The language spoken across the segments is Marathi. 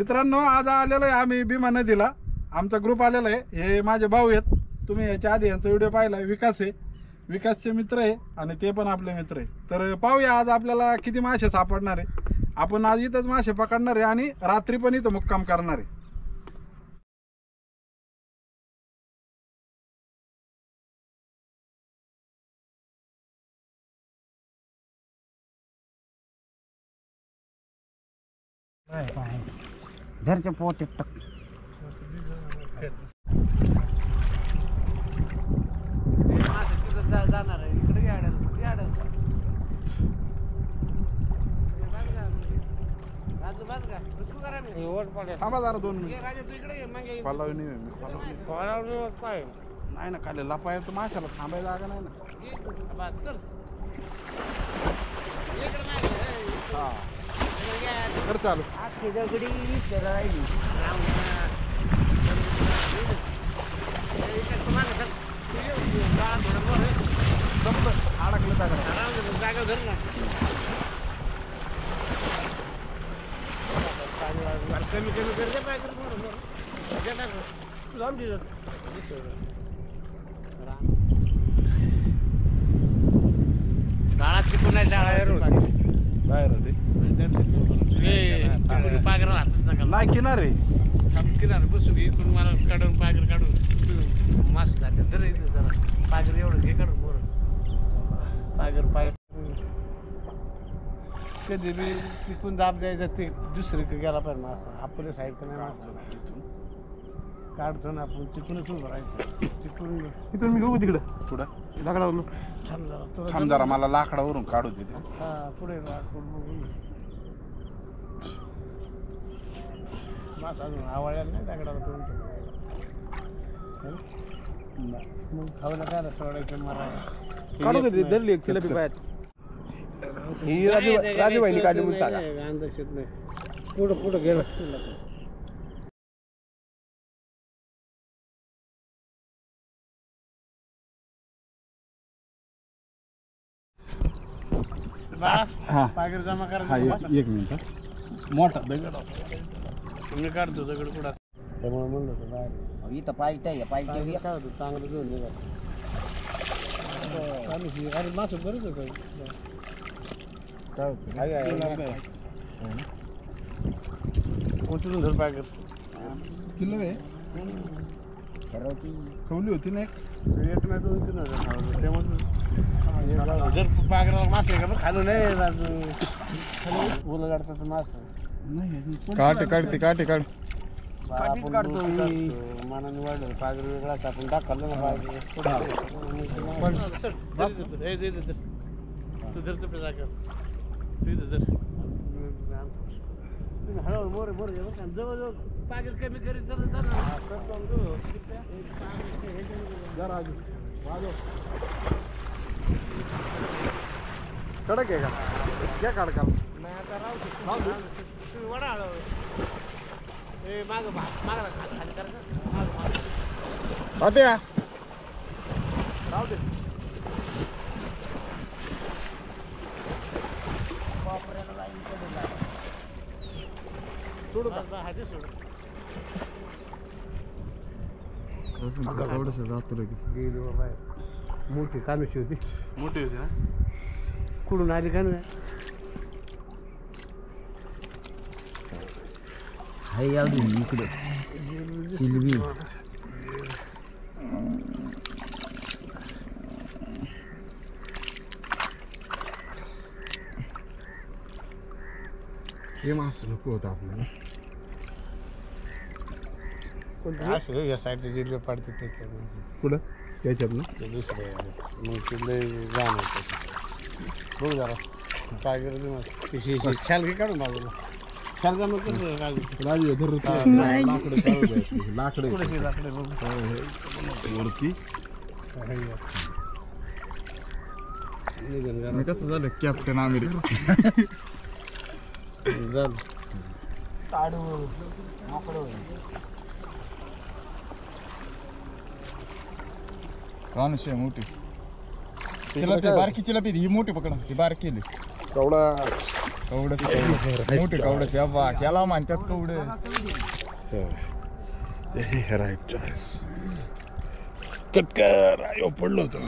मित्रांनो आज आलेलो आहे आम्ही भीमा नदीला. आमचा ग्रुप आलेला आहे. हे माझे भाऊ आहेत. तुम्ही याच्या आधी यांचा व्हिडिओ पाहिला. विकास आहे, विकासचे मित्र आहे आणि ते पण आपले मित्र आहे. तर पाहूया आज आपल्याला किती मासे सापडणार आहे. आपण आज इथंच मासे पकडणार आहे आणि रात्री पण इथं मुक्काम करणार आहे. घरच्या पोटे टक जाणार आहे इकडे थांबा जरा 2 मिनिट. नाही ना खाली लपाय तर माशाला थांबायला जागा नाही ना. हा तर चालू अडकलं जागा धर ना. कमी कमी करते पाहिजे शाळा तिकून नाही बाहेर नाही किनारे किनारे बसू घे इकडून मला काढून पागर काढून मास जाते जरा इथे जरा पागर एवढं घे काढून मोर पागर पाय कधी बी तिकून दाब द्यायचं ते दुसरीकडे गेला पाहिजे मासा आपल्या साईडचं नाही मासा काढतो ना आपण तिकूनच उभं राहायचं. तिथून मी घेऊ तिकडं पुढं लाकडावरून थांब जरा मला लाकडावरून काढू तिथे. हा पुढे मासा अजून आवळ्याला नाही लाकडाला मग खावला काय सोडायचं मारायला काढू कधी धरली एक चिलपी पायात ही राजूबाईनी काढली म्हणून सांगा. अंदाज येत नाही पुढं पुढं गेलं. पागर जमा करायचं 1 मिनिट मोठा दगड तुम्ही काढतो दगड कुठं त्यामुळे म्हणलं होतं बाहेर इथं पाईट आहे पाईट काय होतं चांगलं घेऊन निघा. अरे मास बरंच होतं काय उचलून धर पाय किल्लो आहे ठेवली होती ना एक नाही जर पागराला मासे का खालू नाही ओलं काढतात मास काटे काढते काटे काढ काढतो मानाने वाढलं पागर वेगळाच आपण दाखवलं ना हळूहळू मोरे मोरे जवळजवळ पागर कमी करीत कडक आहे का घ्या काढ काल वडा माग मागला खाली कर राहू दे सोडू हाती सोड मोठी कानुशी होती मोठी होती ना कुठून आली का नाही हाय अजून इकडे जिलबी हे मास नको होतं आपल्याला असं या साईडला जिल्हे पडते त्याच्यामध्ये पुढं त्याच्यात ना ते दुसरे मग तिथले जाणवतं बघू जरा काय करायचं शाल घे काढून बाजूला शाल जाणं राजू धर लाकडे वरती कसं झालं कॅप्टन अमेरिका झालं कानुशी मोठी चिलापी बारकी चिलापी ही मोठी पकडा ती बारकी केली तेवढा कवडच मोठे कवडच याला म्हणतात कवड. Right choice. कट कर. आयो पडलो होतो.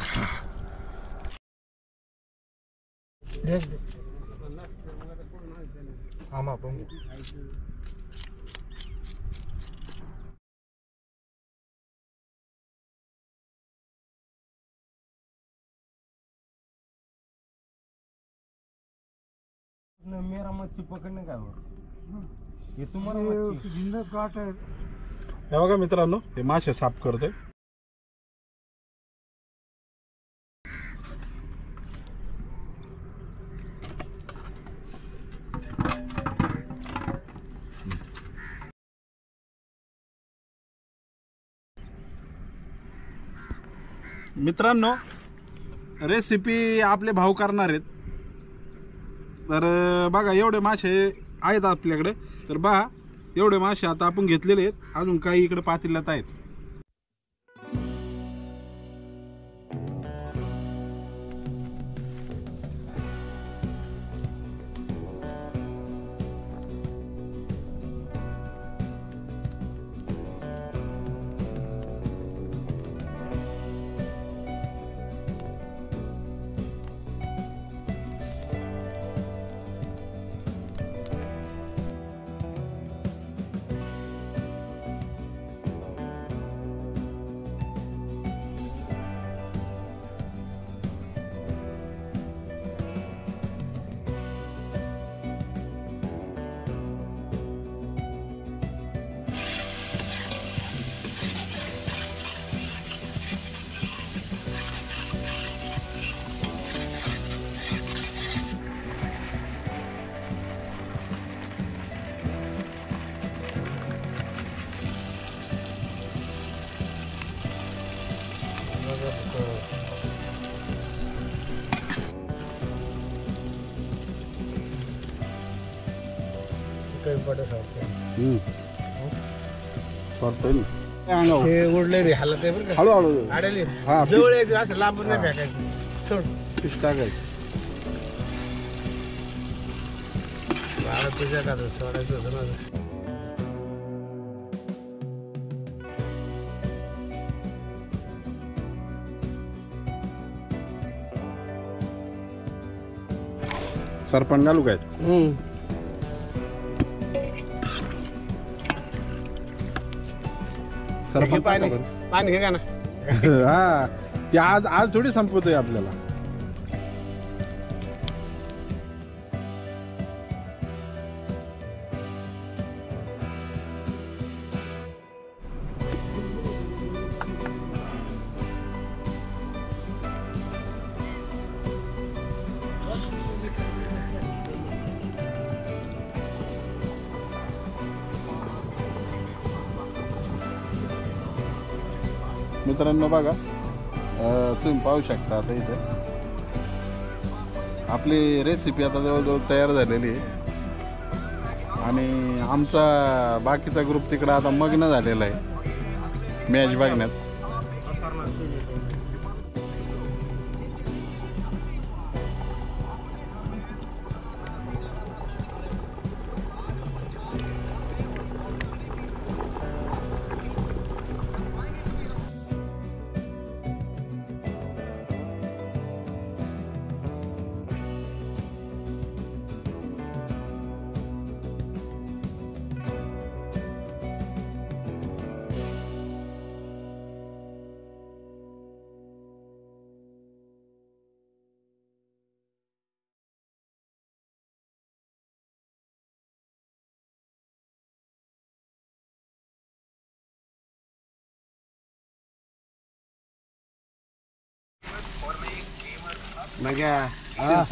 मेरा मच्छी पकडणे काय हे तुम्हाला हे बघा मित्रांनो, हे मासे साफ करतोय. मित्रांनो, रेसिपी आपले भाऊ करणार आहेत. तर बघा एवढे मासे आहेत आपल्याकडे. तर बघा एवढे मासे आता आपण घेतलेले आहेत. अजून काही इकडे पातेल्यात आहेत. हे उडले रे हालत आहे बरं का. हळूहळू आडले हा जवळ यायचं, असं लांबून नाही फेकायचं. सोड फिश टाकायचं. तुझ्या का सोडायचं होतं ना. सरपण घालू काय? सरपण पाणी टाका बरं. पाणी घे का ना. हा ते आज थोडी संपवतोय आपल्याला. मित्रांनो बघा, तुम्ही पाहू शकता आता इथं आपली रेसिपी आता जवळजवळ तयार झालेली आहे. आणि आमचा बाकीचा ग्रुप तिकडं आता मग्न झालेला आहे मॅच बघण्यात.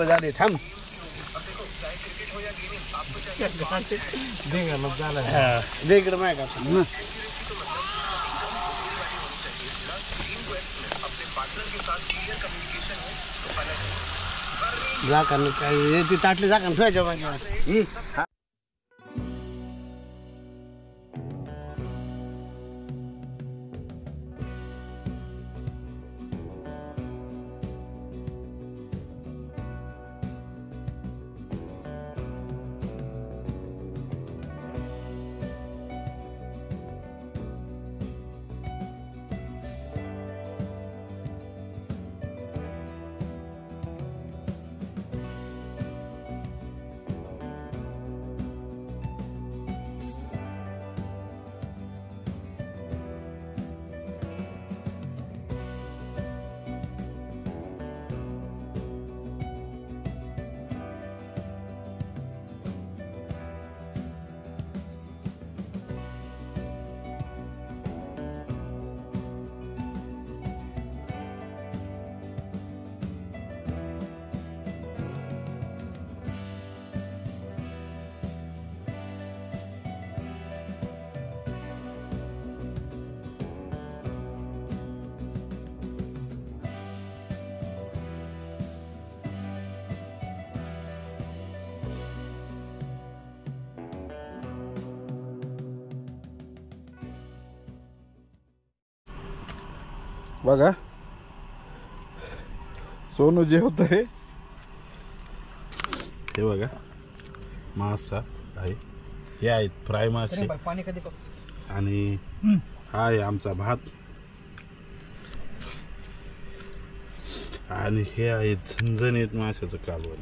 झाले थांब. दे इकडे माय का झाकण काय ती ताटली झाकण ठेवायच्या बाजूला. बघा सोनू जेवत आहे. हे बघा मासा आहे, हे आहेत फ्राय मासे पाणी कधी आणि हा आहे आमचा भात आणि हे आहे झणझणीत माशाचं कालवण.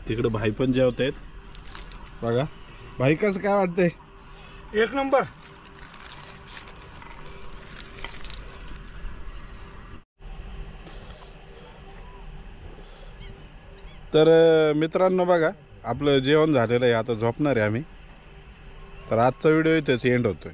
तिकडे भाई पण जेवत आहेत बघा. भाई कसं काय वाटतंय? एक नंबर. तर मित्रांनो बघा आपलं जेवण झालेलं आहे, आता झोपणार आहे आम्ही. तर आजचा व्हिडिओ इथेच एंड होतोय.